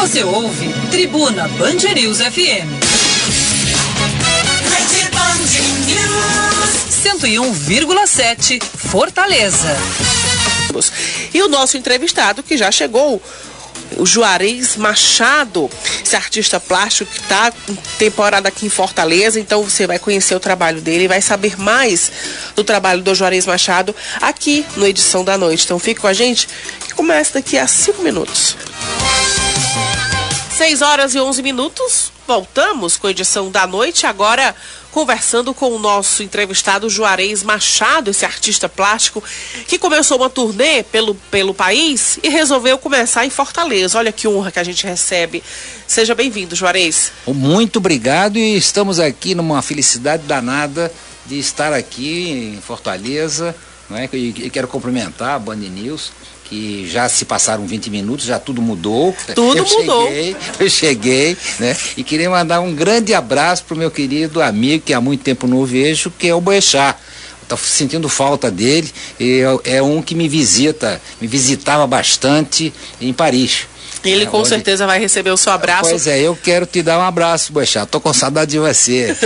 Você ouve Tribuna Band News FM. 101,7 Fortaleza. E o nosso entrevistado que já chegou, o Juarez Machado, esse artista plástico que está em temporada aqui em Fortaleza. Então você vai conhecer o trabalho dele, vai saber mais do trabalho do Juarez Machado aqui no Edição da Noite. Então fique com a gente, que começa daqui a 5 minutos. 6h11. Voltamos com a Edição da Noite, agora conversando com o nosso entrevistado Juarez Machado, esse artista plástico que começou uma turnê pelo país e resolveu começar em Fortaleza. Olha que honra que a gente recebe. Seja bem-vindo, Juarez. Muito obrigado, e estamos aqui numa felicidade danada de estar aqui em Fortaleza, não é? E quero cumprimentar a Band News, que já se passaram 20 minutos, já tudo mudou. Eu cheguei, né? E queria mandar um grande abraço pro meu querido amigo, que há muito tempo não vejo, que é o Boechat. Tô sentindo falta dele, e é um que me visitava bastante em Paris. Ele com certeza vai receber o seu abraço. Pois é, eu quero te dar um abraço, Boechat. Tô com saudade de você.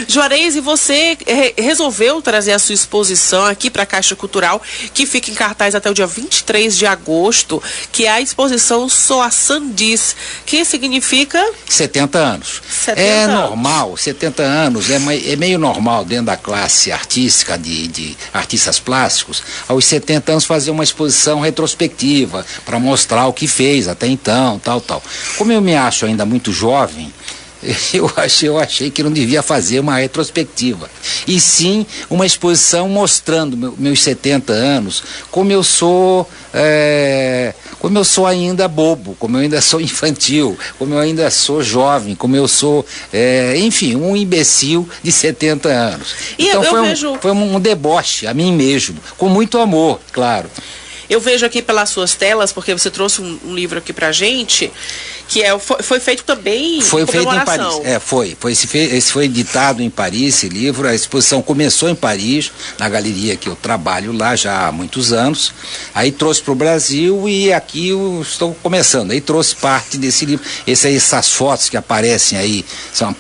Juarez, e você resolveu trazer a sua exposição aqui para a Caixa Cultural, que fica em cartaz até o dia 23 de agosto, que é a exposição Soaçan Diz, que significa... 70 anos. 70 é anos. Normal, 70 anos, é meio normal dentro da classe artística de artistas plásticos, aos 70 anos fazer uma exposição retrospectiva, para mostrar o que fez até então, tal. Como eu me acho ainda muito jovem, eu achei que não devia fazer uma retrospectiva, e sim uma exposição mostrando meus 70 anos, como eu sou ainda bobo, como eu ainda sou infantil, como eu ainda sou jovem, como eu sou, enfim, um imbecil de 70 anos. E então foi vejo... um deboche a mim mesmo, com muito amor, claro. Eu vejo aqui pelas suas telas, porque você trouxe um livro aqui pra gente, que foi feito também em comemoração. Esse foi editado em Paris, esse livro. A exposição começou em Paris, na galeria que eu trabalho lá já há muitos anos. Aí trouxe para o Brasil e aqui eu estou começando. Aí trouxe parte desse livro. Essas fotos que aparecem aí são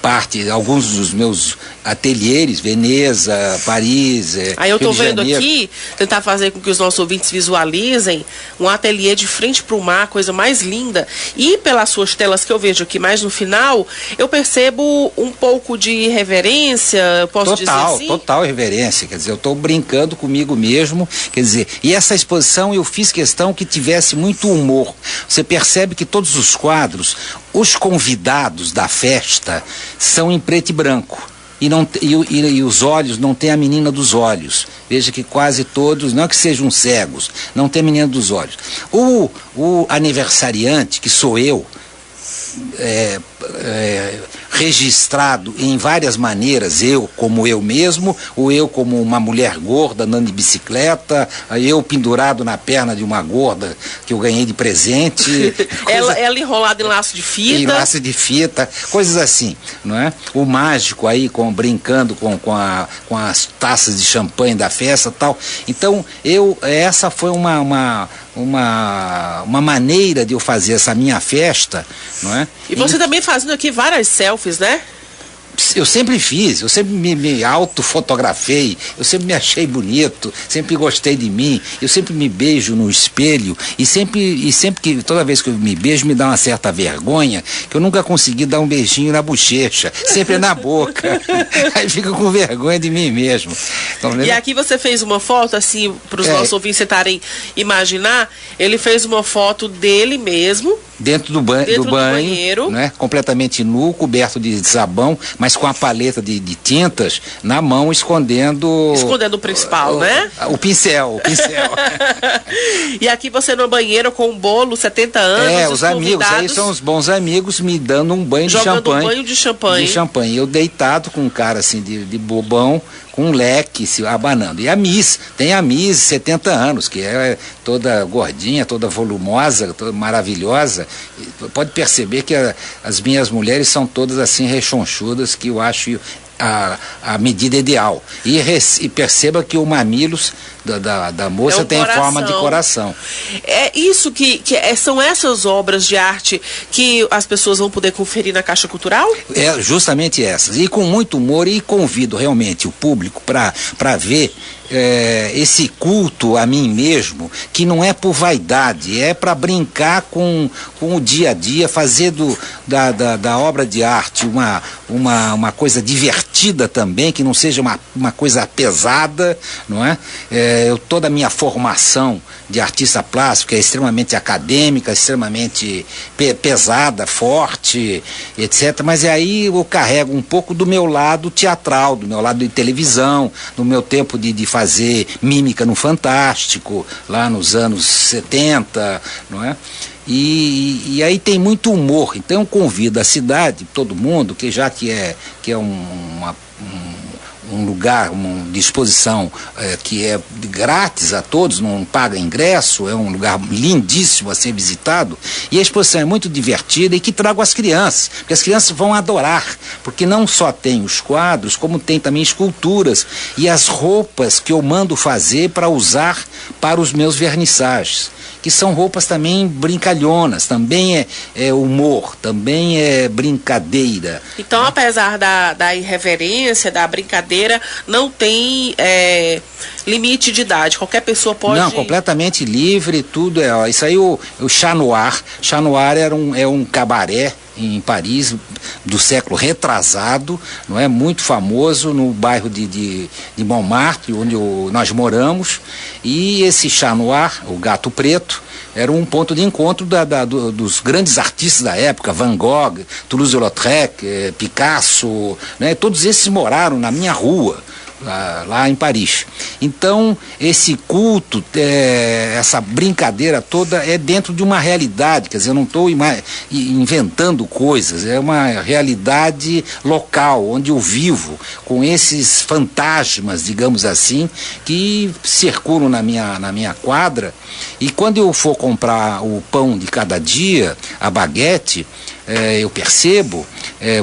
alguns dos meus ateliês, Veneza, Paris, Aí eu estou vendo Janeiro. aqui, tentar fazer com que os nossos ouvintes visualizem um ateliê de frente para o mar, coisa mais linda. E pelas suas telas que eu vejo aqui mais no final, eu percebo um pouco de reverência, posso dizer assim? Total reverência, quer dizer, eu estou brincando comigo mesmo, quer dizer, e essa exposição eu fiz questão que tivesse muito humor. Você percebe que todos os quadros, os convidados da festa são em preto e branco. E os olhos, não tem a menina dos olhos. Veja que quase todos, não que sejam cegos, não tem a menina dos olhos. O aniversariante, que sou eu, registrado em várias maneiras, eu como eu mesmo, ou eu como uma mulher gorda andando de bicicleta, eu pendurado na perna de uma gorda que eu ganhei de presente. Ela enrolada em laço de fita. Em laço de fita, coisas assim, não é? O mágico aí brincando com as taças de champanhe da festa, tal. Então, essa foi uma maneira de eu fazer essa minha festa, não é? E você também fazendo aqui várias selfies, né? Eu sempre fiz, eu sempre me autofotografei, eu sempre me achei bonito, sempre gostei de mim, eu sempre me beijo no espelho e sempre que, toda vez que eu me beijo, me dá uma certa vergonha, que eu nunca consegui dar um beijinho na bochecha, sempre na boca, aí fico com vergonha de mim mesmo. Então, e aqui você fez uma foto, assim, para os nossos ouvintes tentarem imaginar, ele fez uma foto dele mesmo, dentro do banheiro, né? Completamente nu, coberto de sabão, mas com a paleta de tintas na mão, escondendo o principal, né? O pincel. E aqui você no banheiro com um bolo, 70 anos, os amigos, aí são os bons amigos me dando um banho de champanhe. Jogando um banho de champanhe. Eu deitado com um cara assim de bobão, com um leque se abanando. E tem a Miss 70 anos, que é toda gordinha, toda volumosa, toda maravilhosa. Pode perceber que as minhas mulheres são todas assim rechonchudas, que eu acho a medida ideal. E perceba que o Mamilos da moça tem forma de coração. É isso são essas obras de arte que as pessoas vão poder conferir na Caixa Cultural? É justamente essas. E com muito humor, e convido realmente o público para ver esse culto a mim mesmo, que não é por vaidade, é para brincar com o dia a dia, fazer da obra de arte uma coisa divertida também, que não seja uma coisa pesada, não é? Toda a minha formação de artista plástico é extremamente acadêmica, extremamente pesada, forte, etc. Mas aí eu carrego um pouco do meu lado teatral, do meu lado de televisão, do meu tempo de fazer mímica no Fantástico, lá nos anos 70, não é? E aí tem muito humor. Então eu convido a cidade, todo mundo, que é um lugar, uma disposição que é grátis a todos, não paga ingresso, é um lugar lindíssimo a ser visitado, e a exposição é muito divertida e que trago as crianças, porque as crianças vão adorar, porque não só tem os quadros, como tem também esculturas e as roupas que eu mando fazer para usar para os meus vernissagens, que são roupas também brincalhonas, também é humor, também é brincadeira. Então, apesar da irreverência, da brincadeira, não tem limite de idade, qualquer pessoa pode... Não, completamente livre, tudo isso aí o Chat Noir. Chat Noir é um cabaré em Paris, do século retrasado, não é? Muito famoso no bairro de Montmartre, onde nós moramos, e esse Chat Noir, o Gato Preto, era um ponto de encontro dos grandes artistas da época, Van Gogh, Toulouse-Lautrec, Picasso, né? Todos esses moraram na minha rua, lá em Paris. Então, esse culto, essa brincadeira toda é dentro de uma realidade, quer dizer, eu não estou inventando coisas, é uma realidade local, onde eu vivo, com esses fantasmas, digamos assim, que circulam na minha quadra, e quando eu for comprar o pão de cada dia, a baguete, eu percebo,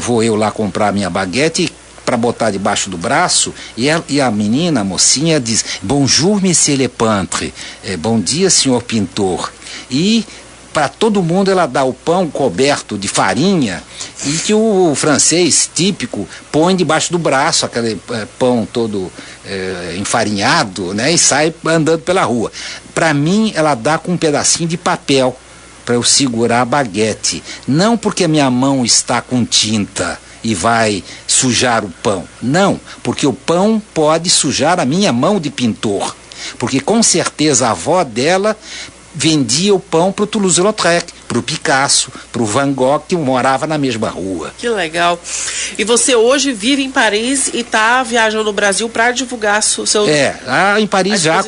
vou eu lá comprar a minha baguete para botar debaixo do braço, e a menina, a mocinha, diz: Bonjour, monsieur le peintre, bom dia, senhor pintor. E para todo mundo ela dá o pão coberto de farinha, e que o francês típico põe debaixo do braço, aquele pão todo enfarinhado, né, e sai andando pela rua. Para mim, ela dá com um pedacinho de papel para eu segurar a baguete, não porque a minha mão está com tinta e vai sujar o pão. Não, porque o pão pode sujar a minha mão de pintor. Porque com certeza a avó dela vendia o pão para o Toulouse-Lautrec, para o Picasso, para o Van Gogh, que morava na mesma rua. Que legal. E você hoje vive em Paris e está viajando no Brasil para divulgar seu... em Paris já há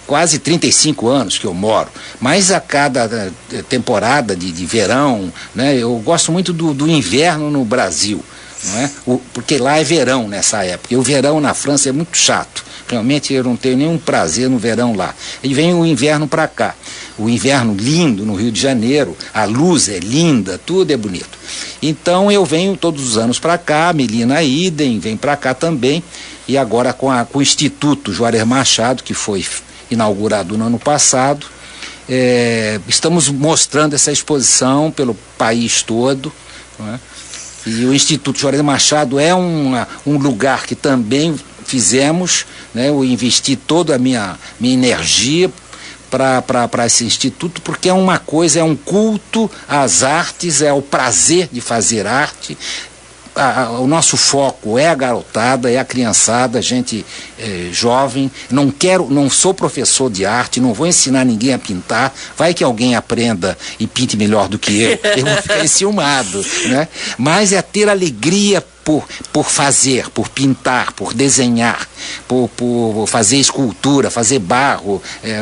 quase 35 anos que eu moro. Mas a cada temporada de verão, né, eu gosto muito do inverno no Brasil, não é? Porque lá é verão nessa época. E o verão na França é muito chato. Realmente eu não tenho nenhum prazer no verão lá. E vem o inverno para cá. O inverno lindo no Rio de Janeiro, a luz é linda, tudo é bonito. Então eu venho todos os anos para cá, a Melina Idem vem para cá também, e agora com o Instituto Juarez Machado, que foi inaugurado no ano passado, estamos mostrando essa exposição pelo país todo, não é? E o Instituto Juarez Machado é um lugar que também fizemos, né? Eu investi toda a minha energia para esse instituto, porque é uma coisa, é um culto às artes, é o prazer de fazer arte. O nosso foco é a garotada, é a criançada, gente jovem. Não sou professor de arte, não vou ensinar ninguém a pintar. Vai que alguém aprenda e pinte melhor do que eu vou ficar enciumado, né? Mas é ter alegria por fazer, por pintar, por desenhar, por fazer escultura, fazer barro,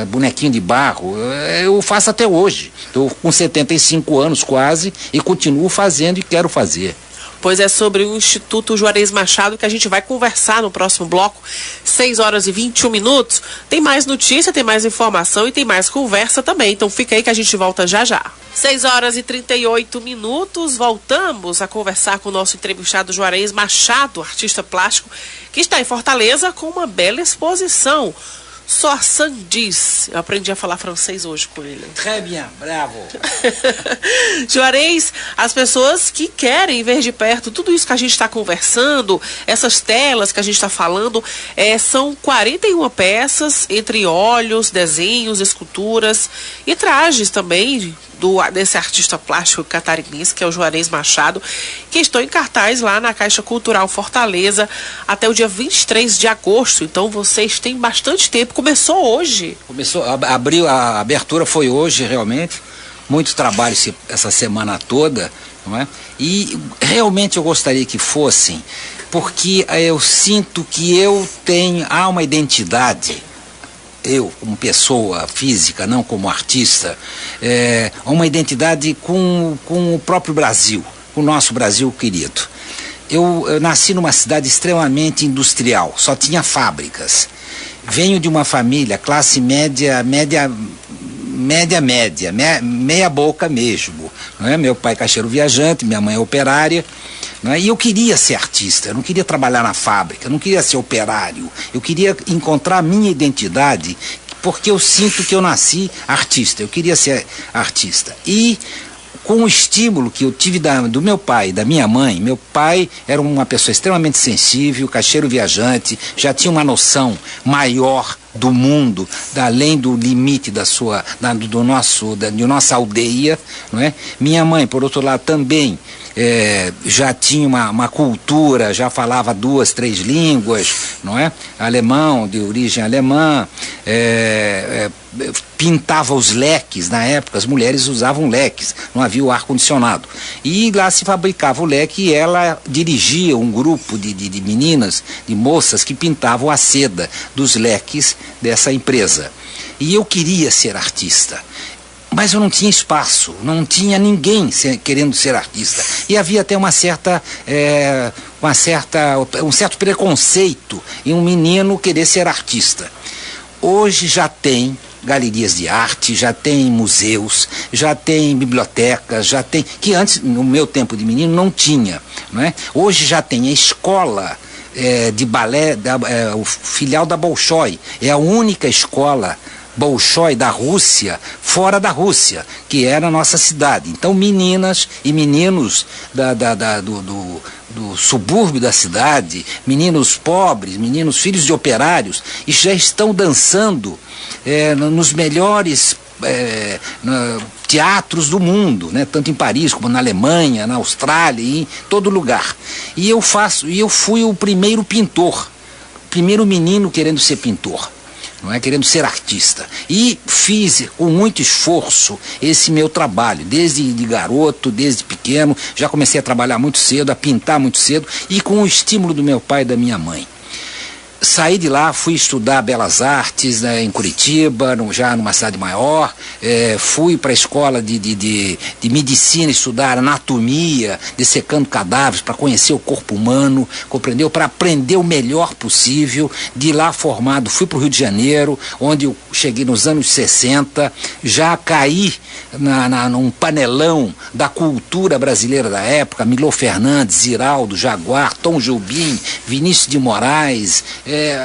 bonequinho de barro. Eu faço até hoje. Estou com 75 anos quase e continuo fazendo e quero fazer. Pois é sobre o Instituto Juarez Machado que a gente vai conversar no próximo bloco, 6h21. Tem mais notícia, tem mais informação e tem mais conversa também. Então fica aí que a gente volta já já. 6h38, voltamos a conversar com o nosso entrevistado Juarez Machado, artista plástico, que está em Fortaleza com uma bela exposição Soissons. Eu aprendi a falar francês hoje com ele. Très bien, bravo. Juarez, as pessoas que querem ver de perto tudo isso que a gente está conversando, essas telas que a gente está falando, são 41 peças, entre óleos, desenhos, esculturas e trajes também desse artista plástico catarinense, que é o Juarez Machado, que estão em cartaz lá na Caixa Cultural Fortaleza até o dia 23 de agosto. Então vocês têm bastante tempo. Começou hoje. A abertura foi hoje, realmente. Muito trabalho essa semana toda, não é? E realmente eu gostaria que fossem, porque eu sinto que há uma identidade. Eu, como pessoa física, não como artista, uma identidade com o próprio Brasil, com o nosso Brasil querido. Eu nasci numa cidade extremamente industrial, só tinha fábricas. Venho de uma família, classe média, meia boca mesmo. Não é? Meu pai é caixeiro viajante, minha mãe é operária. Não é? E eu queria ser artista, eu não queria trabalhar na fábrica, eu não queria ser operário, eu queria encontrar a minha identidade, porque eu sinto que eu nasci artista, eu queria ser artista. E com o estímulo que eu tive do meu pai e da minha mãe, meu pai era uma pessoa extremamente sensível, caixeiro viajante, já tinha uma noção maior do mundo, além do limite da nossa aldeia, não é? Minha mãe, por outro lado, também já tinha uma cultura, já falava 2, 3 línguas, não é? Alemão, de origem alemã, pintava os leques, na época as mulheres usavam leques, não havia o ar-condicionado. E lá se fabricava o leque e ela dirigia um grupo de meninas, de moças que pintavam a seda dos leques dessa empresa. E eu queria ser artista. Mas eu não tinha espaço, não tinha ninguém querendo ser artista. E havia até um certo preconceito em um menino querer ser artista. Hoje já tem galerias de arte, já tem museus, já tem bibliotecas, já tem... que antes, no meu tempo de menino, não tinha. Não é? Hoje já tem a escola de balé, o filial da Bolshoi. É a única escola Bolshoi da Rússia, fora da Rússia, que era a nossa cidade. Então, meninas e meninos do subúrbio da cidade, meninos pobres, meninos filhos de operários, e já estão dançando nos melhores teatros do mundo, né? Tanto em Paris como na Alemanha, na Austrália, em todo lugar. E eu fui o primeiro pintor, primeiro menino querendo ser pintor. Não é? Querendo ser artista. E fiz com muito esforço esse meu trabalho, desde de garoto, desde pequeno, já comecei a trabalhar muito cedo, a pintar muito cedo, e com o estímulo do meu pai e da minha mãe. Saí de lá, fui estudar Belas Artes, em Curitiba, já numa cidade maior, fui para a escola de medicina, estudar anatomia, dessecando cadáveres, para conhecer o corpo humano, compreendeu? Para aprender o melhor possível. De lá formado, fui para o Rio de Janeiro, onde eu cheguei nos anos 60, já caí num panelão da cultura brasileira da época, Milor Fernandes, Ziraldo, Jaguar, Tom Jobim, Vinícius de Moraes,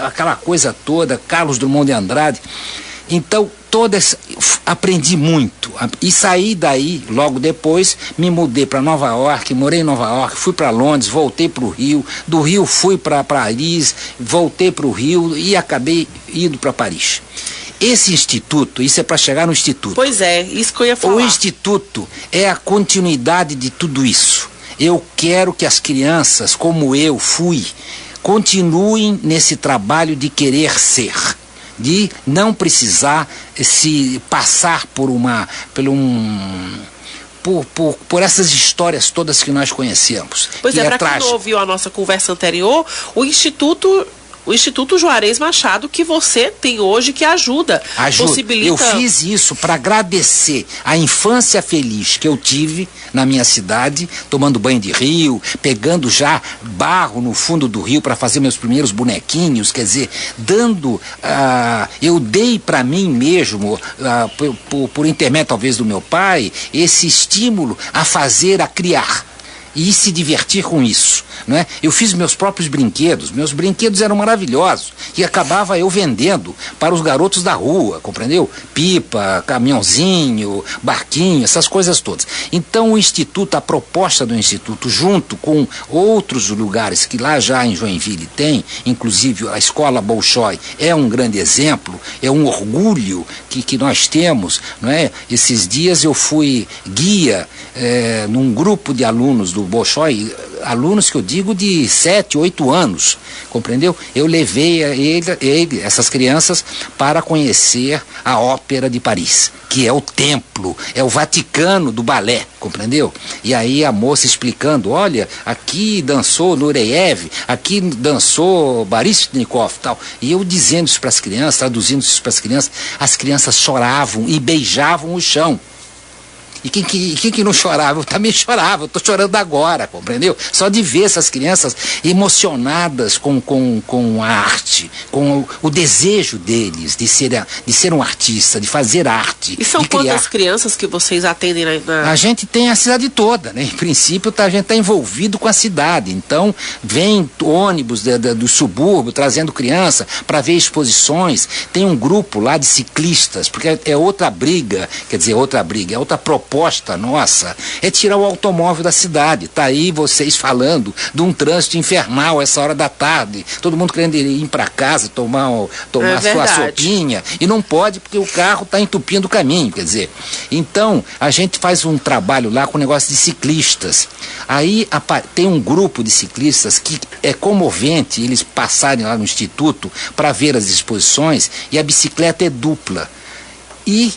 aquela coisa toda, Carlos Drummond de Andrade. Então, aprendi muito. E saí daí, logo depois, me mudei para Nova York, morei em Nova York, fui para Londres, voltei para o Rio, do Rio fui para Paris, voltei para o Rio e acabei indo para Paris. Esse instituto, isso é para chegar no instituto. Pois é, isso que eu ia falar. O instituto é a continuidade de tudo isso. Eu quero que as crianças, como eu fui, continuem nesse trabalho de querer ser, de não precisar se passar por essas histórias todas que nós conhecemos. Pois para quem não ouviu a nossa conversa anterior, o Instituto Juarez Machado, que você tem hoje, que ajuda. Possibilita... Eu fiz isso para agradecer a infância feliz que eu tive na minha cidade, tomando banho de rio, pegando já barro no fundo do rio para fazer meus primeiros bonequinhos, quer dizer, eu dei para mim mesmo, por intermédio talvez do meu pai, esse estímulo a fazer, a criar. E se divertir com isso. não é? Eu fiz meus próprios brinquedos, meus brinquedos eram maravilhosos, e acabava eu vendendo para os garotos da rua, compreendeu? Pipa, caminhãozinho, barquinho, essas coisas todas. Então o Instituto, a proposta do Instituto, junto com outros lugares que lá já em Joinville tem, inclusive a Escola Bolshoi é um grande exemplo, é um orgulho que nós temos, não é? Esses dias eu fui guia num grupo de alunos do Bolshoi, alunos que eu digo de 7, 8 anos, compreendeu? Eu levei essas crianças para conhecer a Ópera de Paris, que é o templo, é o Vaticano do balé, compreendeu? E aí a moça explicando, olha, aqui dançou Nureyev, aqui dançou Baryshnikov, tal. E eu dizendo isso para as crianças, traduzindo isso para as crianças choravam e beijavam o chão. E quem que não chorava? Eu também chorava, eu estou chorando agora, compreendeu? Só de ver essas crianças emocionadas com a arte, com o desejo deles de ser um artista, de fazer arte. E são quantas crianças que vocês atendem na... A gente tem a cidade toda, né? Em princípio, a gente está envolvido com a cidade. Então, vem ônibus do subúrbio trazendo criança para ver exposições. Tem um grupo lá de ciclistas, porque é outra briga, é outra proposta nossa, é tirar o automóvel da cidade. Tá aí vocês falando de um trânsito infernal essa hora da tarde, todo mundo querendo ir para casa tomar sua sopinha, e não pode porque o carro está entupindo o caminho, quer dizer. Então a gente faz um trabalho lá com o negócio de ciclistas. Aí tem um grupo de ciclistas que é comovente eles passarem lá no Instituto para ver as exposições, e a bicicleta é dupla, e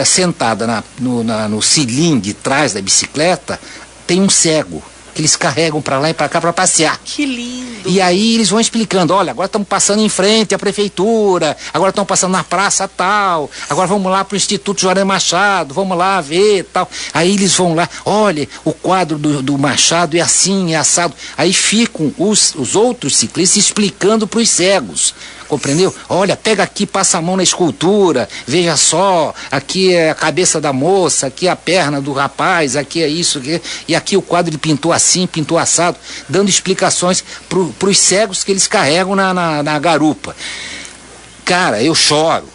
sentada no cilindro de trás da bicicleta tem um cego que eles carregam para lá e para cá para passear. Que lindo! E aí eles vão explicando, olha, agora estamos passando em frente à prefeitura, agora estamos passando na praça tal, agora vamos lá para o Instituto Juarez Machado, vamos lá ver tal. Aí eles vão lá, olha, o quadro do Machado é assim, é assado. Aí ficam os outros ciclistas explicando para os cegos. Compreendeu? Olha, pega aqui, passa a mão na escultura, veja só, aqui é a cabeça da moça, aqui é a perna do rapaz, aqui é isso, e aqui o quadro ele pintou assim, pintou assado, dando explicações para os cegos que eles carregam na garupa. Cara, eu choro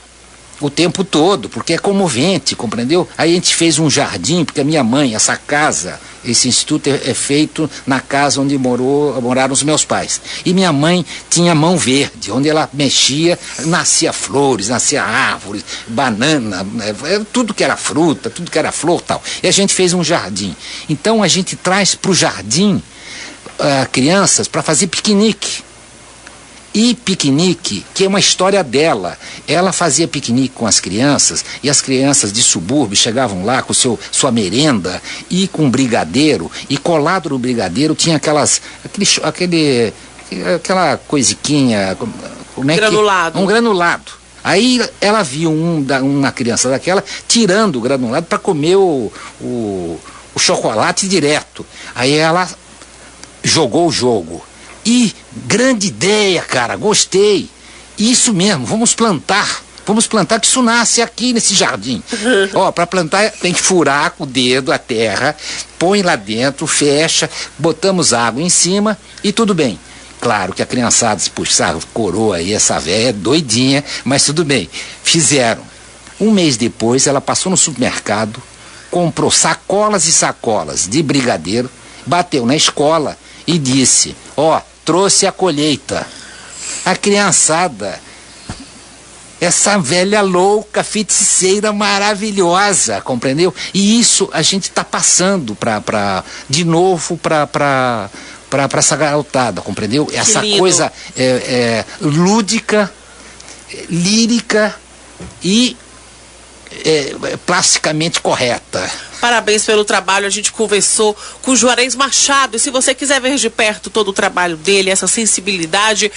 o tempo todo, porque é comovente, compreendeu? Aí a gente fez um jardim, porque a minha mãe, essa casa, esse instituto é feito na casa onde moraram os meus pais. E minha mãe tinha mão verde, onde ela mexia, nascia flores, nascia árvores, banana, tudo que era fruta, tudo que era flor, tal. E a gente fez um jardim. Então a gente traz para o jardim crianças para fazer piquenique. E piquenique, que é uma história dela. Ela fazia piquenique com as crianças, e as crianças de subúrbio chegavam lá com sua merenda e com um brigadeiro, e colado no brigadeiro tinha aquela coisiquinha, como é granulado. Um granulado. Aí ela viu uma criança daquela tirando o granulado para comer o chocolate direto. Aí ela jogou o jogo. E grande ideia, cara, gostei. Isso mesmo, vamos plantar que isso nasce aqui nesse jardim. Ó, para plantar tem que furar com o dedo a terra, põe lá dentro, fecha, botamos água em cima e tudo bem. Claro que a criançada se puxa, coroa aí, essa velha é doidinha, mas tudo bem. Fizeram. Um mês depois ela passou no supermercado, comprou sacolas e sacolas de brigadeiro, bateu na escola e disse, ó, trouxe a colheita. A criançada, essa velha louca, feiticeira maravilhosa, compreendeu? E isso a gente está passando de novo para essa garotada, compreendeu? Que essa lindo. Coisa lúdica, lírica e plasticamente correta. Parabéns pelo trabalho, a gente conversou com o Juarez Machado, e se você quiser ver de perto todo o trabalho dele, essa sensibilidade,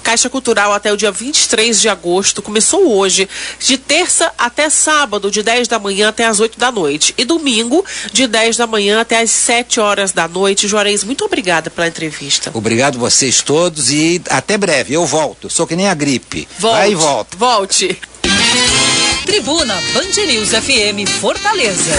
Caixa Cultural até o dia 23 de agosto, começou hoje, de terça até sábado, de 10 da manhã até as 8 da noite, e domingo, de 10 da manhã até as 7 horas da noite. Juarez, muito obrigada pela entrevista. Obrigado vocês todos e até breve, eu volto, sou que nem a gripe. Vai e volta. Volte. Tribuna Band News FM Fortaleza.